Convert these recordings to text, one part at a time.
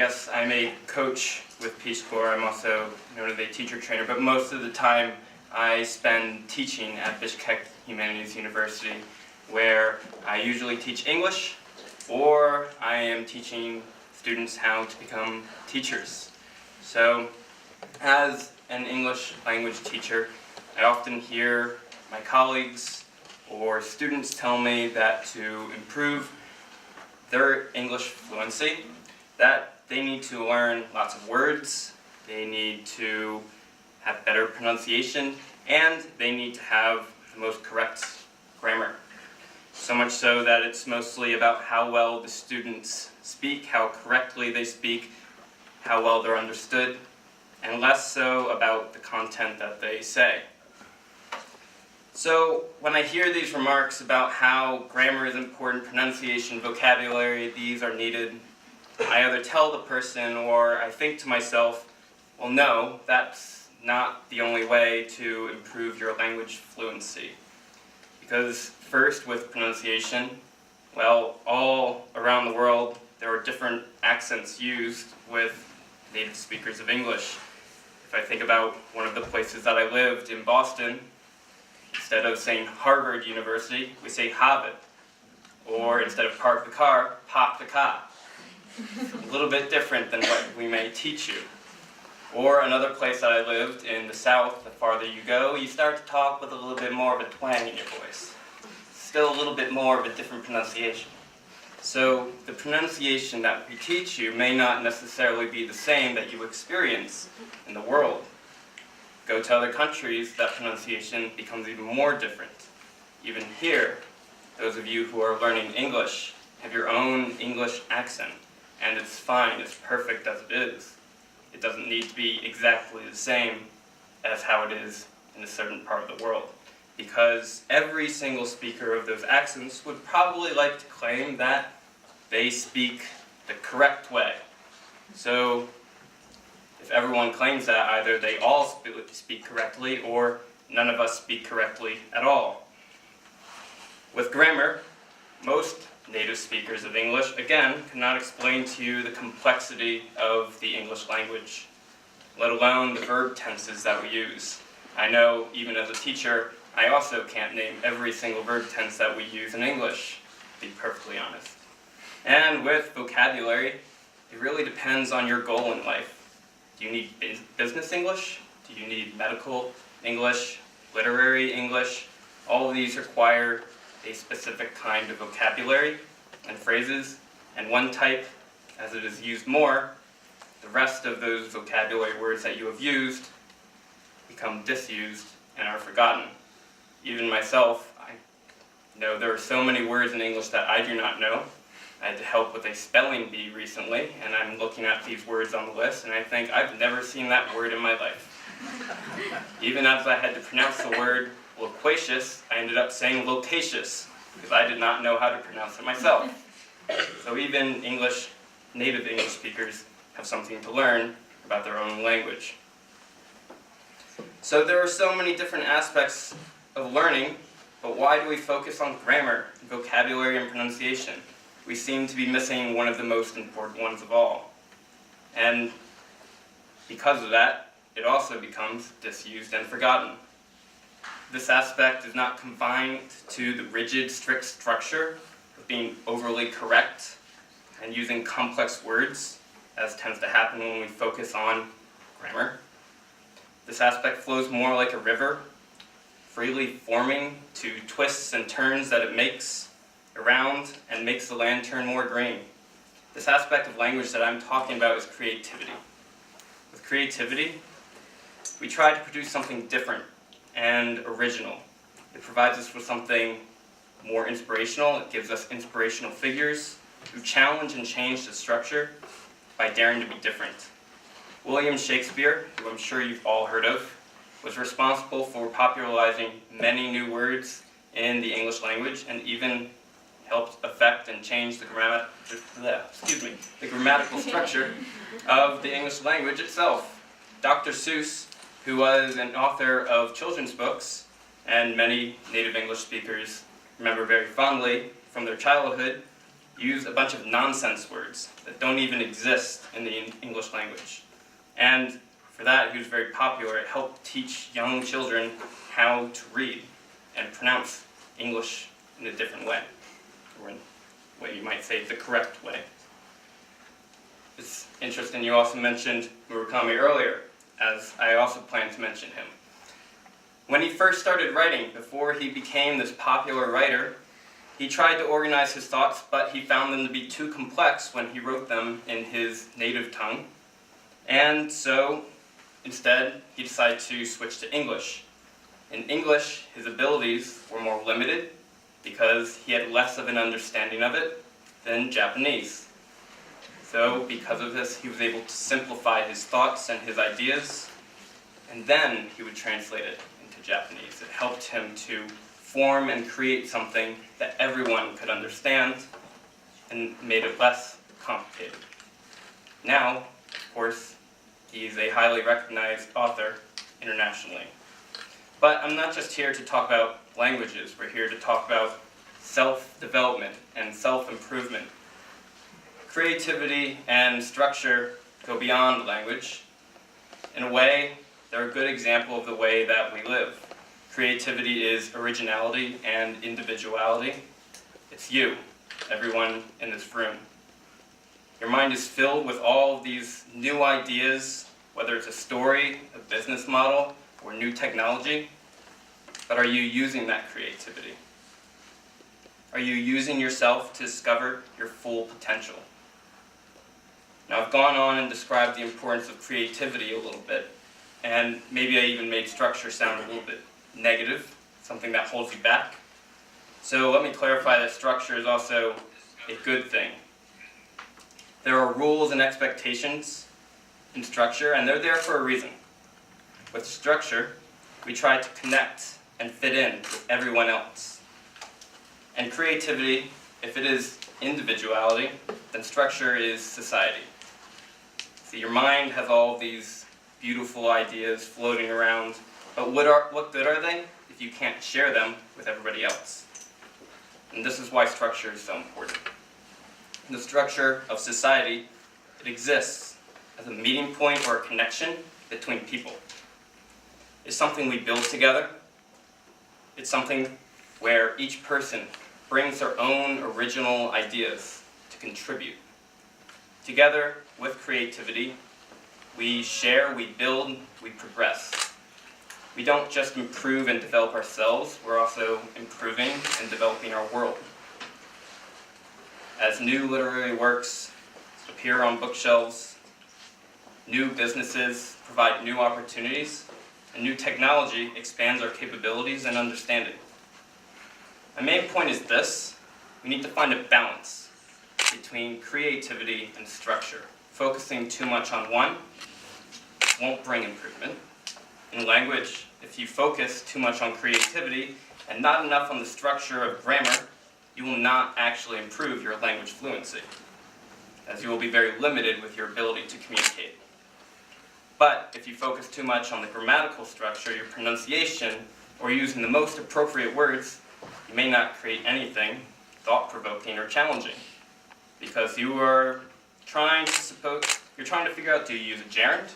guess I'm a coach with Peace Corps. I'm also known as a teacher trainer, but most of the time I spend teaching at Bishkek Humanities University, where I usually teach English, or I am teaching students how to become teachers. So, as an English language teacher, I often hear my colleagues or students tell me that to improve their English fluency, that they need to learn lots of words, they need to have better pronunciation, and they need to have the most correct grammar. So much so that it's mostly about how well the students speak, how correctly they speak, how well they're understood, and less so about the content that they say. So when I hear these remarks about how grammar is important, pronunciation, vocabulary, these are needed, I either tell the person or I think to myself, well, no, that's not the only way to improve your language fluency. Because first, with pronunciation, well, all around the world, there are different accents used with native speakers of English. If I think about one of the places that I lived in Boston, instead of saying Harvard University, we say Harvard. Or instead of park the car, park the car. A little bit different than what we may teach you. Or another place that I lived in the South, the farther you go, you start to talk with a little bit more of a twang in your voice. Still a little bit more of a different pronunciation. So the pronunciation that we teach you may not necessarily be the same that you experience in the world. Go to other countries, that pronunciation becomes even more different. Even here, those of you who are learning English have your own English accent, and it's fine, it's perfect as it is. It doesn't need to be exactly the same as how it is in a certain part of the world, because every single speaker of those accents would probably like to claim that they speak the correct way. So if everyone claims that, either they all speak correctly or none of us speak correctly at all. With grammar, most native speakers of English, again, cannot explain to you the complexity of the English language, let alone the verb tenses that we use. I know, even as a teacher, I also can't name every single verb tense that we use in English, to be perfectly honest. And with vocabulary, it really depends on your goal in life. Do you need business English? Do you need medical English, literary English? All of these require a specific kind of vocabulary and phrases, and one type, as it is used more, the rest of those vocabulary words that you have used become disused and are forgotten. Even myself, I know there are so many words in English that I do not know. I had to help with a spelling bee recently, and I'm looking at these words on the list, and I think, I've never seen that word in my life. Even as I had to pronounce the word loquacious, I ended up saying loquacious, because I did not know how to pronounce it myself. So even native English speakers have something to learn about their own language. So there are so many different aspects of learning, but why do we focus on grammar, vocabulary, and pronunciation? We seem to be missing one of the most important ones of all. And because of that, it also becomes disused and forgotten. This aspect is not confined to the rigid, strict structure of being overly correct and using complex words, as tends to happen when we focus on grammar. This aspect flows more like a river, freely forming to twists and turns that it makes around and makes the land turn more green. This aspect of language that I'm talking about is creativity. With creativity, we try to produce something different and original. It provides us with something more inspirational. It gives us inspirational figures who challenge and change the structure by daring to be different. William Shakespeare, who I'm sure you've all heard of, was responsible for popularizing many new words in the English language and even helped affect and change the grammatical structure of the English language itself. Dr. Seuss, who was an author of children's books, and many native English speakers remember very fondly from their childhood, use a bunch of nonsense words that don't even exist in the English language. And for that, he was very popular. It helped teach young children how to read and pronounce English in a different way, or in what you might say the correct way. It's interesting you also mentioned Murakami earlier, as I also plan to mention him. When he first started writing, before he became this popular writer, he tried to organize his thoughts, but he found them to be too complex when he wrote them in his native tongue. And so, instead, he decided to switch to English. In English, his abilities were more limited because he had less of an understanding of it than Japanese. So, because of this, he was able to simplify his thoughts and his ideas, and then he would translate it into Japanese. It helped him to form and create something that everyone could understand and made it less complicated. Now, of course, he's a highly recognized author internationally. But I'm not just here to talk about languages. We're here to talk about self-development and self-improvement. Creativity and structure go beyond language. In a way, they're a good example of the way that we live. Creativity is originality and individuality. It's you, everyone in this room. Your mind is filled with all of these new ideas, whether it's a story, a business model, or new technology. But are you using that creativity? Are you using yourself to discover your full potential? Now, I've gone on and described the importance of creativity a little bit, and maybe I even made structure sound a little bit negative, something that holds you back. So let me clarify that structure is also a good thing. There are rules and expectations in structure, and they're there for a reason. With structure, we try to connect and fit in with everyone else. And creativity, if it is individuality, then structure is society. See, your mind has all these beautiful ideas floating around, but what good are they if you can't share them with everybody else? And this is why structure is so important. The structure of society, it exists as a meeting point or a connection between people. It's something we build together. It's something where each person brings their own original ideas to contribute. Together, with creativity, we share, we build, we progress. We don't just improve and develop ourselves, we're also improving and developing our world. As new literary works appear on bookshelves, new businesses provide new opportunities, and new technology expands our capabilities and understanding. My main point is this: we need to find a balance between creativity and structure. Focusing too much on one won't bring improvement. In language, if you focus too much on creativity and not enough on the structure of grammar, you will not actually improve your language fluency, as you will be very limited with your ability to communicate. But if you focus too much on the grammatical structure, your pronunciation, or using the most appropriate words, you may not create anything thought-provoking or challenging, because you are trying to figure out, do you use a gerund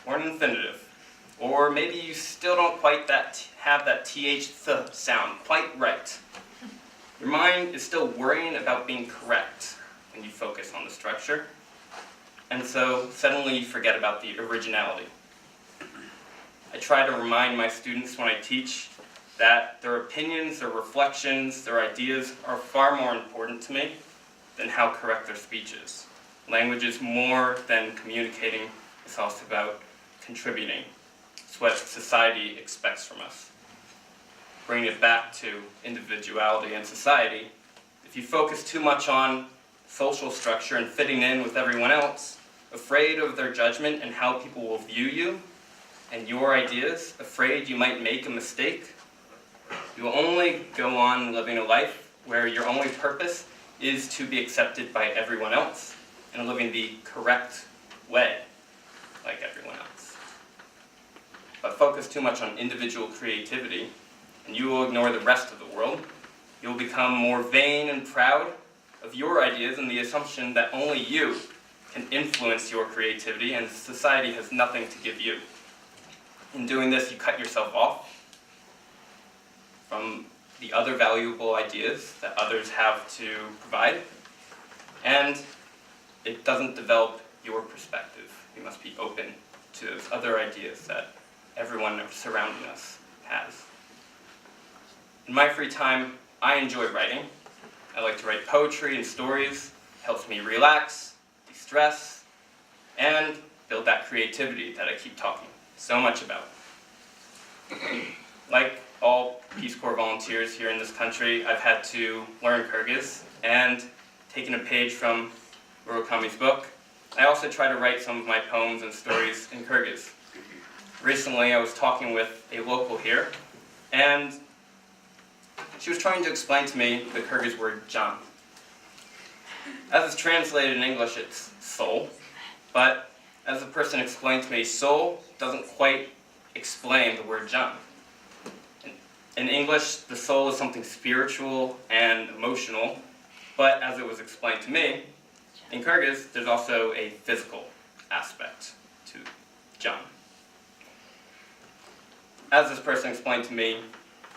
or an infinitive? Or maybe you still don't quite have that th sound quite right. Your mind is still worrying about being correct when you focus on the structure, and so suddenly you forget about the originality. I try to remind my students when I teach that their opinions, their reflections, their ideas are far more important to me than how correct their speech is. Language is more than communicating, it's also about contributing. It's what society expects from us. Bringing it back to individuality and society, if you focus too much on social structure and fitting in with everyone else, afraid of their judgment and how people will view you and your ideas, afraid you might make a mistake, you will only go on living a life where your only purpose is to be accepted by everyone else and living the correct way, like everyone else. But focus too much on individual creativity, and you will ignore the rest of the world. You will become more vain and proud, of your ideas and the assumption that only you can influence your creativity and society has nothing to give you. In doing this, you cut yourself off from the other valuable ideas that others have to provide, and it doesn't develop your perspective. You must be open to those other ideas that everyone surrounding us has. In my free time, I enjoy writing. I like to write poetry and stories. It helps me relax, de-stress, and build that creativity that I keep talking so much about. Like all Peace Corps volunteers here in this country, I've had to learn Kyrgyz, and taking a page from Murakami's book, I also try to write some of my poems and stories in Kyrgyz. Recently, I was talking with a local here, and she was trying to explain to me the Kyrgyz word "can." As it's translated in English, it's soul, but as the person explained to me, soul doesn't quite explain the word "can." In English, the soul is something spiritual and emotional, but as it was explained to me, in Kyrgyz, there's also a physical aspect to "can." As this person explained to me,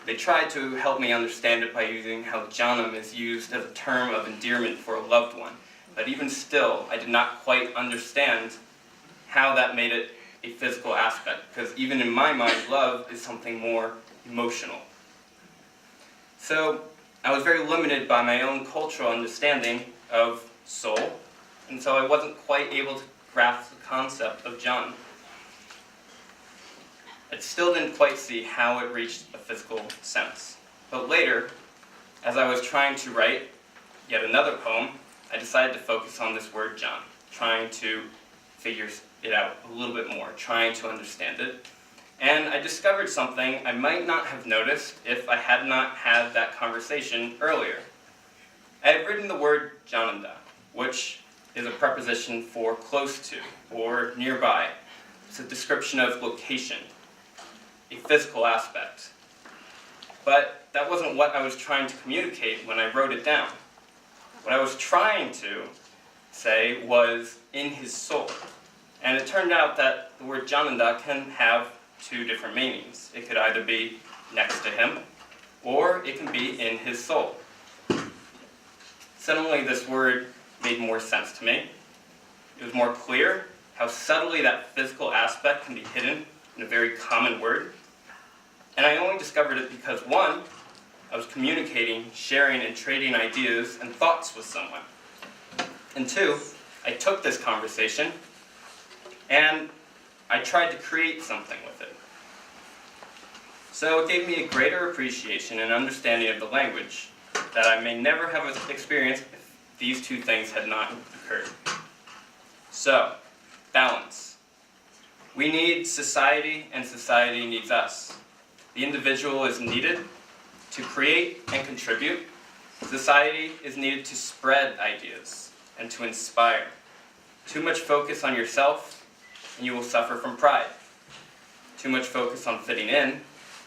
they tried to help me understand it by using how "canım" is used as a term of endearment for a loved one. But even still, I did not quite understand how that made it a physical aspect, because even in my mind, love is something more emotional. So I was very limited by my own cultural understanding of soul, and so I wasn't quite able to grasp the concept of "can." I still didn't quite see how it reached a physical sense. But later, as I was trying to write yet another poem, I decided to focus on this word "can," trying to figure it out a little bit more, trying to understand it. And I discovered something I might not have noticed if I had not had that conversation earlier. I had written the word "canında," which is a preposition for close to or nearby. It's a description of location, a physical aspect. But that wasn't what I was trying to communicate when I wrote it down. What I was trying to say was "in his soul." And it turned out that the word "canında" can have two different meanings. It could either be next to him, or it can be in his soul. Suddenly this word made more sense to me. It was more clear how subtly that physical aspect can be hidden in a very common word. And I only discovered it because, one, I was communicating, sharing, and trading ideas and thoughts with someone. And two, I took this conversation and I tried to create something with it. So it gave me a greater appreciation and understanding of the language that I may never have experienced if these two things had not occurred. So, balance. We need society, and society needs us. The individual is needed to create and contribute. Society is needed to spread ideas and to inspire. Too much focus on yourself, and you will suffer from pride. Too much focus on fitting in,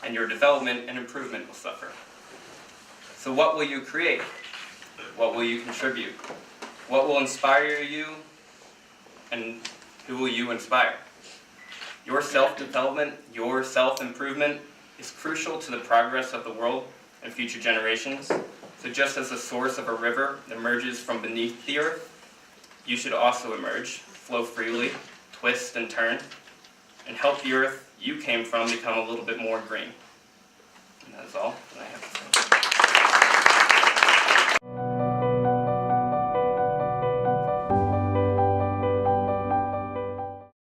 and your development and improvement will suffer. So what will you create? What will you contribute? What will inspire you, and who will you inspire? Your self-development, your self-improvement is crucial to the progress of the world and future generations. So just as the source of a river emerges from beneath the earth, you should also emerge, flow freely, twist and turn, and help the earth you came from become a little bit more green. And that is all that I have to say.